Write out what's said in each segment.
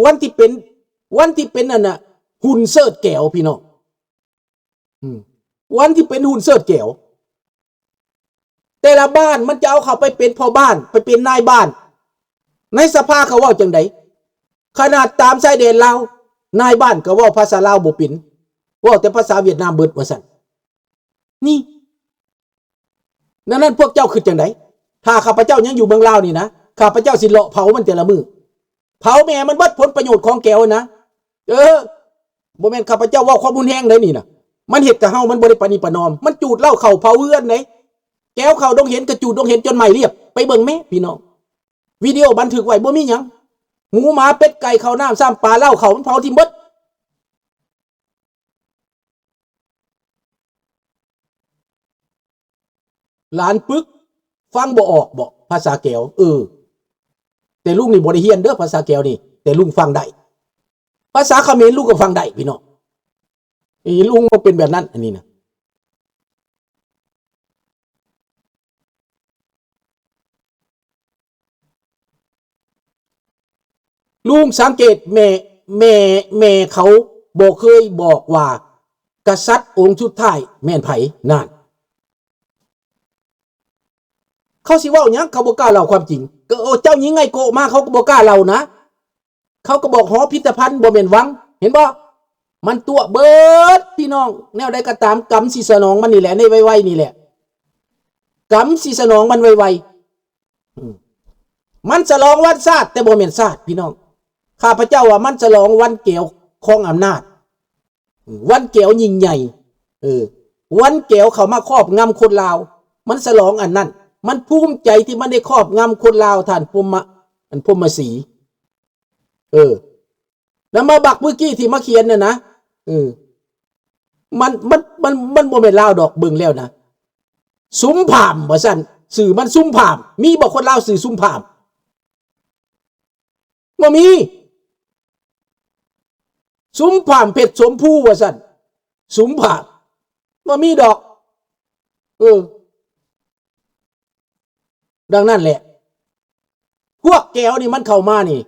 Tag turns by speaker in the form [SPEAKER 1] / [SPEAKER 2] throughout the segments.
[SPEAKER 1] วันที่เป็นนั่นน่ะหุ่นเสิร์ชแก้วพี่น้องวันที่เป็นหุ่นเสิร์ชแก้วแต่ละบ้านมันจะเอาเขาไปเป็นพ่อบ้านไปเป็นนายบ้านในสภาเขาว่าจังไดขนาดตามชายแดนลาวนายบ้านก็ว่าภาษาลาวบ่เป็นว่าแต่ภาษาเวียดนามเบิดว่าซั่นนี่นั้นพวกเจ้าคือจังไดถ้าข้าพเจ้ายังอยู่เมืองลาวนี่นะข้าพเจ้าสิเลาะเผามันแต่ละมือเผาแม่มันเบิดผลประโยชน์ของแก้วนะบ่แม่นข้าพเจ้าว่าความรุนแรงได้นี่นะมันเฮ็ดกับเฮามันบ่ได้ปานนี้ปานอมมันจูดเหล้าเข้าเผาเฮือนไหนแก้วเข้าดงเห็นกระจูดดงเห็นจนใหม่เรียบไปเบิ่งแม่พี่น้องวิดีโอบันทึกไว้บ่มีหยังหมูหมาเป็ดไก่เข้าน้ำซ้ำปลาเหล้าเข้ามันเผาทิ่มเบิดหลานปึกฟังบ่ออกบ่ภาษาแก้วแต่ลุงนี่บ่ได้เฮียนเด้อภาษาแก้วนี่แต่ลุงฟังได้ภาษาเขมรลุงก็ฟังได้พี่น้องลุงก็เป็นแบบนั้นอันนี้นะลุงสังเกตแม่เขาบอกเคยบอกว่ากษัตริย์องค์สุดท้ายแม่นไผนั่นเขาสิว่าอย่างเขาบ่กล้าเล่าความจริงก็เจ้าหญิงไงโกมาเขาก็บ่กล้าเล่านะเขาก็บอกหอพิพิธภัณฑ์บ่แม่นวังเห็นบ่มันตัวเบิดพี่น้องแนวใดก็ตามกรรมสิสนองมันนี่แหละในไวๆนี่แหละกรรมสิสนองมันไวๆมันฉลองวันชาติแต่บ่แม่นชาติพี่น้องข้าพเจ้าว่ามันฉลองวันเกี่ยวของอำนาจวันเกี่ยวยิ่งใหญ่วันเกี่ยวเขามาครอบงำคนลาวมันฉลองอันนั้นมันภูมิใจที่มันได้ครอบงำคนลาวท่านพรหมศรีแล้วมาบักเมื่อกี้ที่มาเขียนน่ะนะมันบ่แม่นลาวดอกเบิ่งแล้วนะซุ้มผามว่าซั่นสื่อมันซุ้มผามมีบ่คนลาวสื่อซุ้มผามบ่มีซุ้มผามเพชรสมภูว่าซั่นซุ้มผามบ่มีดอกดังนั้นแหละพวกแก้วนี่มันเข้ามานี่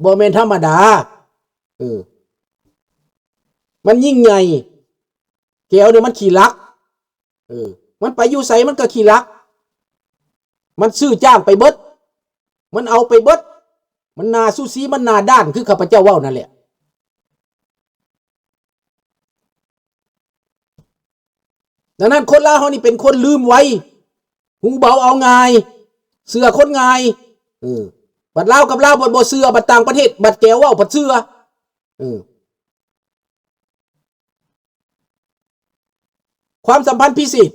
[SPEAKER 1] บ่แม่นธรรมดามันยิ่งใหญ่แก้วนี่มันขี้ลักมันไปอยู่ไสมันก็ขี้ลักมันซื้อจ้างไปเบิดมันเอาไปเบิดมันนาสู้ซีมันนาด้านคือข้าพเจ้าเว้านั่นแหละดังนั้นคนลาวเฮานี่เป็นคนลืมไวหูเบาเอาง่ายเสือคนง่ายบัดลาวกับลาวบ่เสือบัดต่างประเทศบัดแก้วเว้าบัดเสือความสัมพันธ์พิเศษ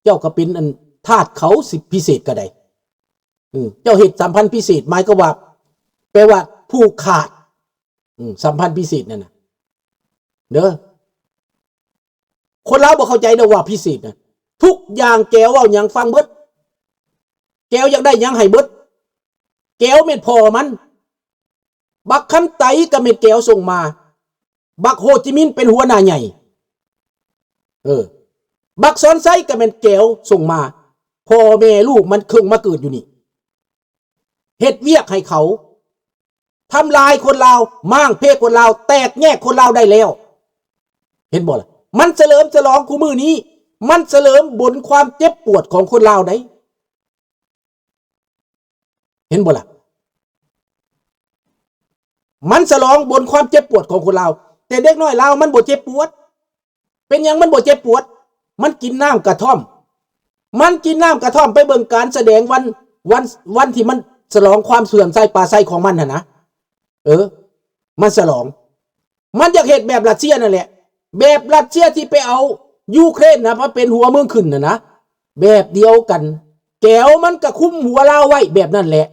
[SPEAKER 1] เจ้าก็เป็นอันทาสเขาสิพิเศษก็ได้เจ้าเหตุสัมพันธ์พิเศษหมายก็ว่าแปลว่าผู้ขาดสัมพันธ์พิเศษนั่นน่ะเด้อคนลาวบ่เข้าใจเด้อว่าพิเศษนะทุกอย่างแก้วเว้าหยังฟังเบิดแก้วอยากได้หยังให้เบิดแก้วแม่นพ่อมันบักคำไตก็แม่นแก้วส่งมาบักโฮจิมินห์เป็นหัวหน้าใหญ่บักซอนไซก็แม่นแก้วส่งมาพ่อแม่ลูกมันครึ่งมาเกิดอยู่นี่เฮ็ดเวียกให้เขาทำลายคนลาวม้างเพศคนลาวแตกแยกคนลาวได้แล้วเห็นบ่ล่ะมันเฉลิมฉลองคู่มือนี้มันเฉลิมบนความเจ็บปวดของคนลาวได้เห็นบ่ล่ะมันฉลองบนความเจ็บปวดของคนลาวแต่เด็กน้อยลาวมันบ่เจ็บปวดเป็นหยังมันบ่เจ็บปวดมันกินน้ำกระท่อมไปเบิ่งการแสดงวันที่มันฉลองความเสื่อมไส้ปลาไส้ของมันน่ะนะมันฉลองมันอยากเฮ็ดแบบรัสเซียนั่นแหละแบบรัสเซียที่ไปเอายูเครนนะมาเป็นหัวเมืองขึ้นนะแบบเดียวกันแก้วมันก็คุ้มหัวลาวไว้แบบนั้นแหละ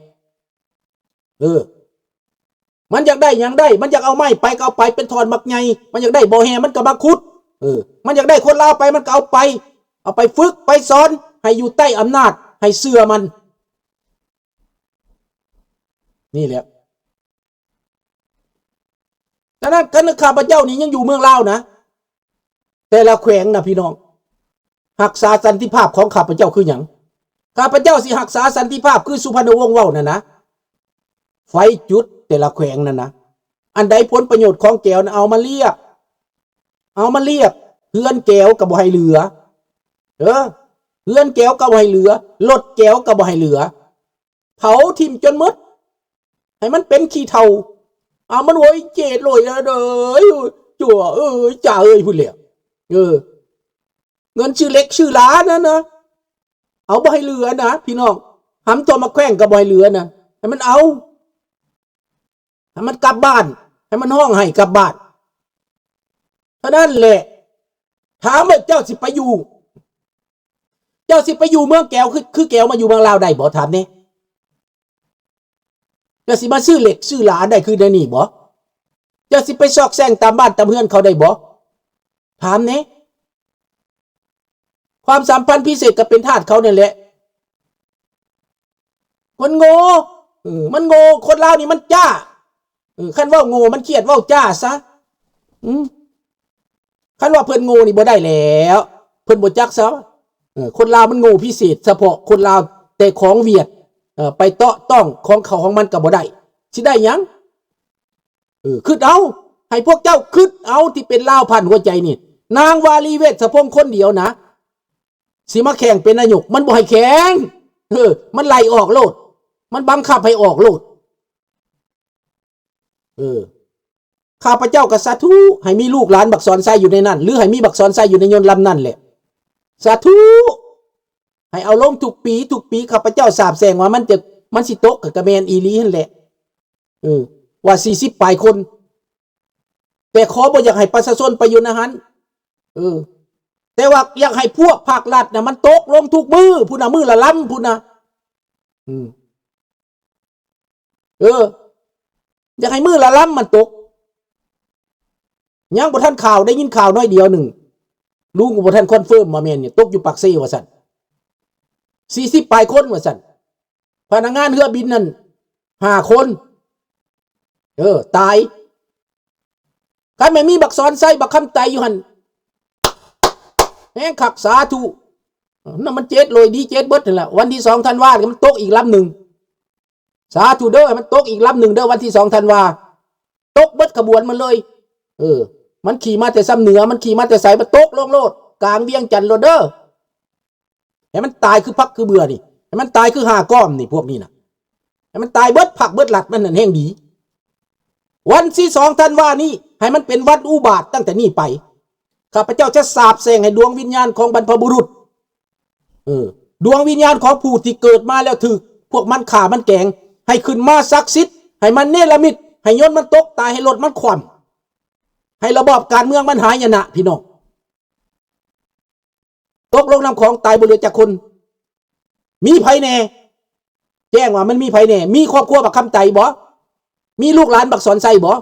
[SPEAKER 1] มันอยากได้ยังได้มันอยากเอาไม้ไปก็เอาไปเป็นทอนมักใหญ่มันอยากได้บ่อแฮมันก็มาขุดมันอยากได้คนลาวไปมันก็เอาไปฝึกไปสอนให้อยู่ใต้อำนาจให้เชื่อมันนี่แหละดังนั้นคณะข้าพเจ้านี่ยังอยู่เมืองลาวนะแต่ละแขวงนะพี่น้องรักษาสันติภาพของข้าพเจ้าคือหยังข้าพเจ้าสิรักษาสันติภาพคือสุพรรณวงศ์เว้านะ ไฟจุดแต่ละแขวงนั่นนะอันใดผลประโยชน์ของแก้วนะเอามาเรียกเฮือนแก้วก็บ่ให้เหลือเฮือนแก้วก็บ่ให้เหลือรถแก้วก็บ่ให้เหลือเผาทิ่มจนหมดให้มันเป็นขี้เถ้าเอามันโวยเจ็ดลอยนะเด้อจั่วจ่าพูดแล้วเงินชื่อเล็กชื่อหลานะเอาบ่ให้เหลือนะพี่น้องหำตัวมาแขว้งก็บ่ให้เหลือนะให้มันเอาให้มันกลับบ้านให้มันห้องให้กลับบ้านเท่านั้นแหละถามว่าเจ้าสิไปอยู่เมืองแก้วคือแก้วมาอยู่เมืองลาวได้บ่ถามนี่เจ้าสิมาซื้อเหล็กซื้อหลาได้คือได้นี่บ่เจ้าสิไปซอกแซงตามบ้านตามเฮือนเขาได้บ่ถามนี่ความสัมพันธ์พิเศษกับเป็นทาสเขาเนี่ยแหละคนโง่มันโง่คนลาวนี่มันจ้าคันว่าโง่มันเครียดว่าจ้าซะคันว่าเพิ่นโง่นี่บ่ได้แล้วเพิ่นบ่จักซะคนลาวมันโง่พิเศษเฉพาะคนลาวแต่ของเวียดไปเตาะต้องของเขาของมันก็บ่ได้สิได้หยังคิดเอาให้พวกเจ้าคิดเอาที่เป็นลาวพันหัวใจนี่นางวาลีเวชสะพงคนเดียวนะสิมาแข่งเป็นนายกมันบ่ให้แข่งมันไล่ออกโลดมันบังคับให้ออกโลดข้าพเจ้าก็สาธุให้มีลูกหลานบักสอนไส้อยู่ในนั้นหรือให้มีบักสอนไส้อยู่ในยนต์ลำนั่นแหละสาธุให้เอาลงทุกปีข้าพเจ้าสาบแสงว่ามันสิตกกับกระแมนอีลีนั่นแหละว่า40 ปลายคนแต่ขอบ่อยากให้ประชาชนไปอยู่นะฮันแต่ว่าอยากให้พวกภาครัฐนะมันตกลงทุกมือพูนะมือละล้ำพูนะอยากให้มือละล้ำมันตกยังบ่ทันข่าวได้ยินข่าวน้อยเดียวหนึ่งลุงบ่ทันคอนเฟิร์มมาแม่นเนี่ยตกอยู่ปากซี่ว่าซั่น40 ปลายคนว่าซั่นพนักงานเรือบินนั่น5 คนตายคันไม่มีบักสอนไส้บักคำไตอยู่หั่นแห้งขักสาธุนั่นมันเจ็ดเลยดีเจ็ดเบิดนั่นแหละวันที่2 ธันวาคมมันตกอีกลำหนึ่งสาธุเด้อมันตกอีกลำหนึ่งเด้อวันที่2 ธันวาตกเบิดขบวนมันเลยมันขี่มาแต่ซ้ำเหนือมันขี่มาแต่สายมันตกลงโลดกลางเวียงจันทร์โลดเด้อให้มันตายคือพักคือเบื่อนี่ให้มันตายคือ5 ก้อมนี่พวกนี้นะให้มันตายเบิดผักเบิดหลัดมันนั่นแห้งดีวันที่2 ธันวานี้ให้มันเป็นวันอุบาทตั้งแต่นี้ไปข้าพเจ้าจะสาบแช่งให้ดวงวิญญาณของบรรพบุรุษดวงวิญญาณของผู้ที่เกิดมาแล้วถือพวกมันฆ่ามันแกงให้ขึ้นมาศักดิ์สิทธิ์ให้มันเนรมิตให้ยนต์มันตกตายให้รถมันคว่ำให้ระบอบการเมืองมันหายนะพี่น้องตกลงน้ำของตายบริเวณจากคนมีภัยแน่แจ้งว่ามันมีภัยแน่มีครอบครัวบักคำไตบ่มีลูกหลานบักสอนไส้บ่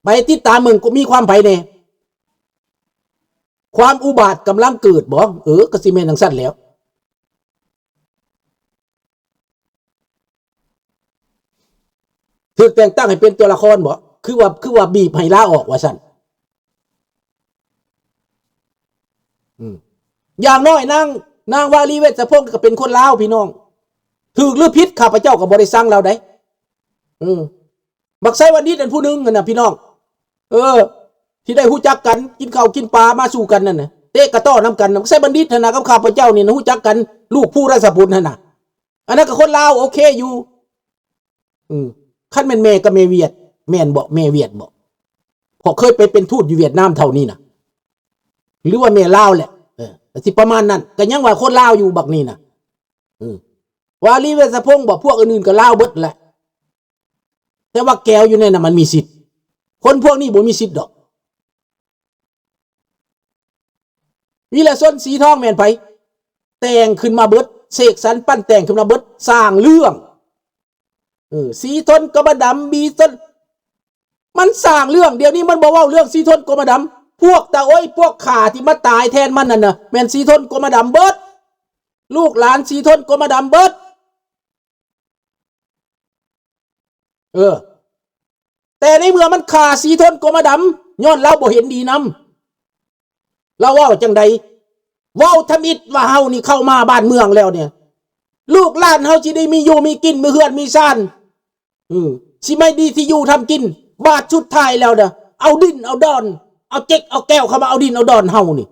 [SPEAKER 1] ไปติดตามมึงก็มีความภัยแน่ความอุบาทกำลังเกิดบ่ก็สิแม่นจังซั่นแล้วถูกแต่งตั้งให้เป็นตัวละครบ่คือว่าบีบให้ลาออกว่าซั่นอย่างน้อยนางวาลีเวชสะพงก็เป็นคนลาวพี่น้องถูกหรือผิดข้าพเจ้าก็บ่ได้สั่งเราได้บักไซวันนี้เป็นผู้นึงน่ะพี่น้องที่ได้ฮู้จักกันกินข้าวกินปลามาสู่กันนั่นน่ะเตะกระต้อน้ำกันบักไซบัณฑิตน่ะกับข้าพเจ้านี่ฮู้จักกันลูกผู้ราชบุตรนั่นน่ะอันนั้นก็คนลาวโอเคอยู่คันแม่นแม่ก็แม่เวียดแม่นบ่แม่เวียดบ่พอเคยไปเป็นทูตอยู่เวียดนามเท่านี้น่ะหรือว่าแม่ลาวแหละสิประมาณนั้นก็ยังว่าคนลาวอยู่บักนี่น่ะวาลีเวชสะพงบอกพวกอื่นๆก็ลาวเบิดแหละแต่ว่าแก้วอยู่ในน่ะมันมีสิทธิ์คนพวกนี้บ่มีสิทธิ์ดอกวิลาชนสีทองแม่นไผแต่งขึ้นมาเบิดเสกสรรปั้นแต่งขึ้นมาเบิดสร้างเรื่องสีทนกบดำบีต้นมันสร้างเรื่องเดี๋ยวนี้มันบอกว่าเรื่องสีทนกบดำพวกตาโอ้ยพวกข่าที่มาตายแทนมันนั่นน่ะแม่นสีทนกบดำเบิดลูกหลานสีทนกบดำเบิดแต่ในเมื่อมันข่าสีทนกบดำย้อนเราบ่เห็นดีนำเราว่าจังใด เว้าทำอิดว่าเฮานี่เข้ามาบ้านเมืองแล้วเนี่ยลูกหลานเฮาสิได้มีอยู่มีกินมีเฮือนมีซ่านสิไม่ดีที่อยู่ทำกินบาทชุดท้ายแล้วเด้อเอาดินเอาดอนเอาเจ๊กเอาแก้วเข้ามาเอาดินเอาดอนเฮานี่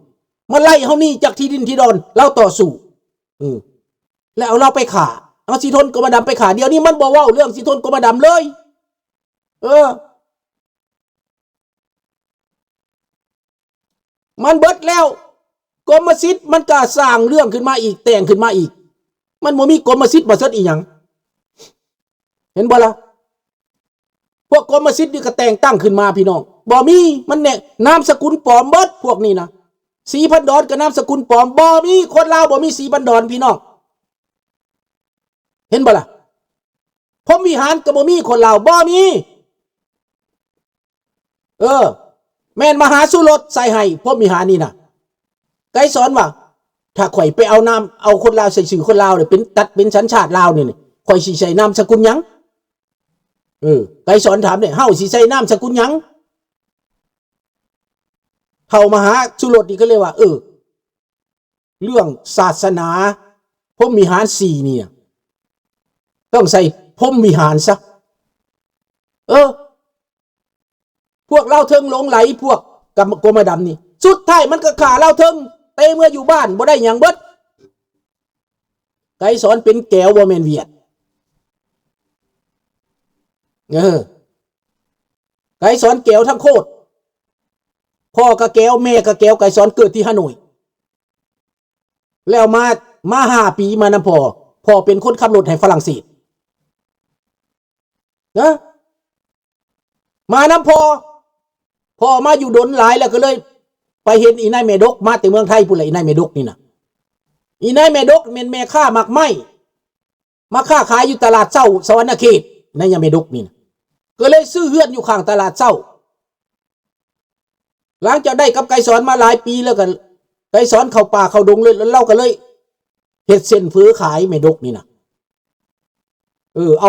[SPEAKER 1] มาไล่เฮานี่จากที่ดินที่ดอนเราต่อสู้แล้วเอาเราไปขาเอาสีทนกรมดำไปขาเดี๋ยวนี้มันบอกว่าเรื่องสีทนกรมดำเลยมันเบิดแล้วกรมสิทธิ์มันก็สร้างเรื่องขึ้นมาอีกแต่งขึ้นมาอีกมันบ่มีกรมสิทธิ์บ่เสร็จอีหยังเห็นบ่ล่ะพวกกรมสิทธิ์นี่ก็แต่งตั้งขึ้นมาพี่น้องบ่มีมันเนี่ยนามสกุลปลอมเบิดพวกนี้นะสีพันดอนกับนามสกุลปลอมบ่มีคนลาวบ่มีสีพันดอนพี่น้องเห็นบ่ล่ะพรหมวิหารก็บ่มีคนลาวบ่มีแม่นมหาสุรสใส่ให้พรหมวิหารนี่นะไกด์สอนว่าถ้าข่อยไปเอานามเอาคนลาวใส่ชื่อคนลาวเนี่ยเป็นตัดเป็นสัญชาติลาวนี่ข่อยสิใส่นามสกุลหยังไกด์สอนถามเนี่ยเฮาสิใส่นามสกุลหยังเฮามหาสุรสนี่ก็เลยว่าเรื่องศาสนาพรหมวิหาร4เนี่ยต้องใส่พรหมวิหารซะพวกเราเทิงหลงไหลพวกกรมดำนี่สุดท้ายมันก็ขาเราเทิงเตเมื่ออยู่บ้านบ่ได้หยังเบิดไกสอนเป็นแก้วบ่แม่นเวียดไกสอนแก้วทั้งโคตรพ่อก็แก้วแม่ก็แก้วไกสอนเกิดที่ฮานอยแล้วมา5 ปีมานำพ่อเป็นคนขับรถให้ฝรั่งเศสนะมานำพ่อมาอยู่ดนหลายแล้วก็เลยไปเห็นอีนายเมดกมาแต่เมืองไทยพุ่นแหละอีนายเมดกนี่นะอีนายเมดกแม่ค้าหมักไหมมาค้าขายอยู่ตลาดเช้าสวรรณเขตนายเมดกนี่นะก็เลยซื้อเฮือนอยู่ข้างตลาดเช้าหลังจากได้กับไกสอนมาหลายปีแล้วกันไกสอนเข้าป่าเข้าดงเลยแล้วเราก็เลยเฮ็ดเส้นฟื้อขายเมดกนี่นะเอ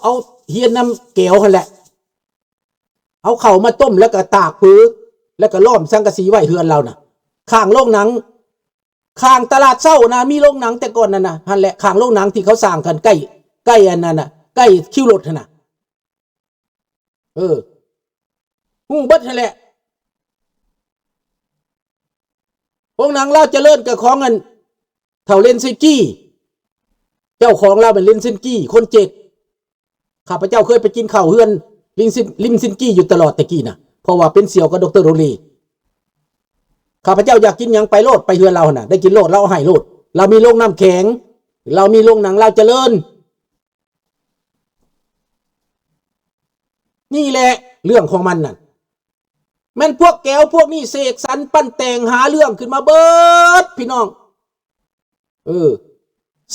[SPEAKER 1] าเฮียนน้ำแก้วหั่นแหละเอาเข่ามาต้มแล้วก็ตากพื้นแล้วก็ล้อมสังกะสีไว้เฮือนเราน่ะข้างโรงหนังข้างตลาดเช้านะมีโรงหนังแต่ก่อนนั่นน่ะหั่นแหละข้างโรงหนังที่เขาสร้างกันใกล้อันนั้นน่ะใกล้คิวรถน่ะฮู้เบิดนั่นแหละโรงหนังเราเจริญกับของอันเท่าเลนซิกี้เจ้าของเราเป็นเลนซิกี้คนเจ็กข้าพเจ้าเคยไปกินข้าวเฮือนลิมซินกี้อยู่ตลอดตะกี้นะเพราะว่าเป็นเสี่ยวกับดร.โรลีข้าพเจ้าอยากกินหยังไปโลดไปเฮือนเราน่ะได้กินโลดเราให้โลดเรามีโรงน้ำแข็งเรามีโรงหนังเราเจริญนี่แหละเรื่องของมันน่ะแม่นพวกแก้วพวกนี้เสกสรรปั้นแต่งหาเรื่องขึ้นมาเบิดพี่น้อง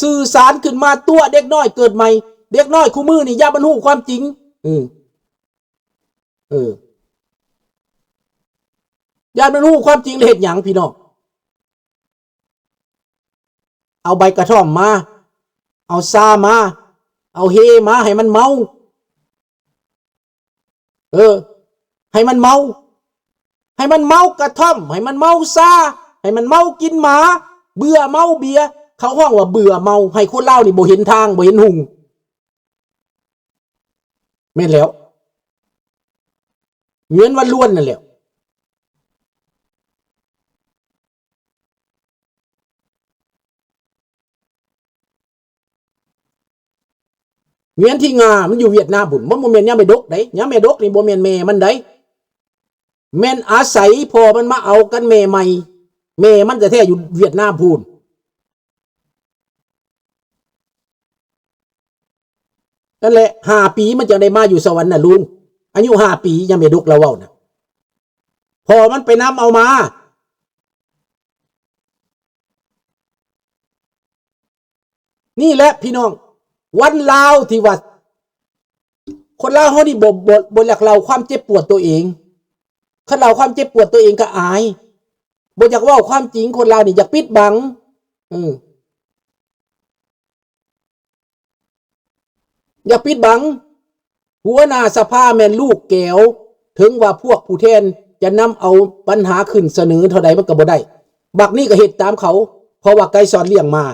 [SPEAKER 1] สื่อสารขึ้นมาตัวเด็กน้อยเกิดใหม่เด็กน้อยคู่มือนี่อย่าบรรลุความจริงอย่าบรรลุความจริงเลยเฮ็ดหยังพี่น้องเอาใบกระท่อมมาเอาซามาเอาเฮมาให้มันเมาให้มันเมากระท่อมให้มันเมาซาให้มันเมากินหมาเบื่อเมาเบียร์เขาห้องว่าเบื่อเมาให้คนเล่านี่บ่เห็นทางบ่เห็นหุงแม่นแล้วเหมือนวันล้วนนั่นแหละเหมือนที่งามันอยู่เวียดนามบุญมันบ่แม่นยามแม่ดกได้ยามแม่ดกนี่บ่แม่นแม่มันได้แม่นอาศัยพอมันมาเอากันแม่ใหม่แม่มันจะแท้อยู่เวียดนามพูนนั่นแหละ5 ปีมันจะได้มาอยู่สวรรค์น่ะลุงอายุ5 ปียังไม่ดุกเราเว้านะพอมันไปนำเอามานี่แหละพี่น้องวันลาวที่ว่าคนลาวเฮานี่บ่อยากเล่าความเจ็บปวดตัวเองคันเล่าความเจ็บปวดตัวเองก็อายบ่อยากเว้าความจริงคนลาวนี่อยากปิดบังอย่าปิดบังหัวหน้าสภาแม่นลูกแก้วถึงว่าพวกผู้แทนจะนำเอาปัญหาขึ้นเสนอเท่าใดมันก็บ่ได้ บักนี่ก็เฮ็ดตามเขาเพราะว่าไกรสอนเลี้ยงมา